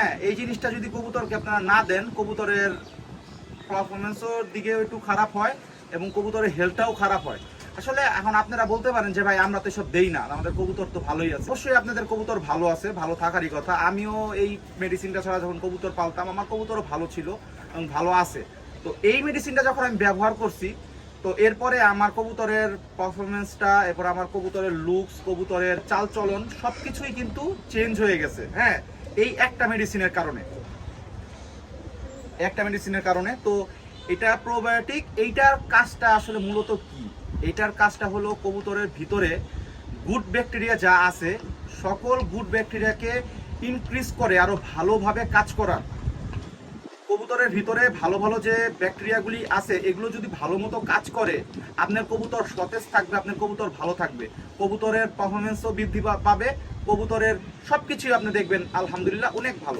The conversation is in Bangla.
হ্যাঁ, এই জিনিসটা যদি কবুতরকে আপনারা না দেন, কবুতরের পারফরমেন্সের দিকে একটু খারাপ হয় এবং কবুতরের হেলথটাও খারাপ হয়। আসলে এখন আপনারা বলতে পারেন যে ভাই আমরা তো এসব দেই না, আমাদের কবুতর তো ভালোই আছে। অবশ্যই আপনাদের কবুতর ভালো আছে, ভালো থাকারই কথা। আমিও এই মেডিসিনটা ছাড়া যখন কবুতর পালতাম, আমার কবুতরও ভালো ছিল এবং ভালো আছে। তো এই মেডিসিনটা যখন আমি ব্যবহার করছি, তো এরপরে আমার কবুতরের পারফরমেন্সটা, এরপর আমার কবুতরের লুকস, কবুতরের চালচলন সবকিছুই কিন্তু চেঞ্জ হয়ে গেছে। হ্যাঁ, এই একটা মেডিসিনের কারণে। তো এটা প্রোবায়োটিক, এইটার কাজটা আসলে মূলত কি? এইটার কাজটা হলো কবুতরের ভিতরে গুড ব্যাকটেরিয়া যা আছে, সকল গুড ব্যাকটেরিয়াকে ইনক্রিজ করে, আরো ভালোভাবে কাজ করার। কবুতরের ভিতরে ভালো ভালো যে ব্যাকটেরিয়াগুলি আছে, এগুলো যদি ভালো মতো কাজ করে, আপনার কবুতর সতেজ থাকবে, আপনার কবুতর ভালো থাকবে, কবুতরের পারফরমেন্সও বৃদ্ধি পাবে, কবুতরের সবকিছুই আপনি দেখবেন আলহামদুলিল্লাহ অনেক ভালো।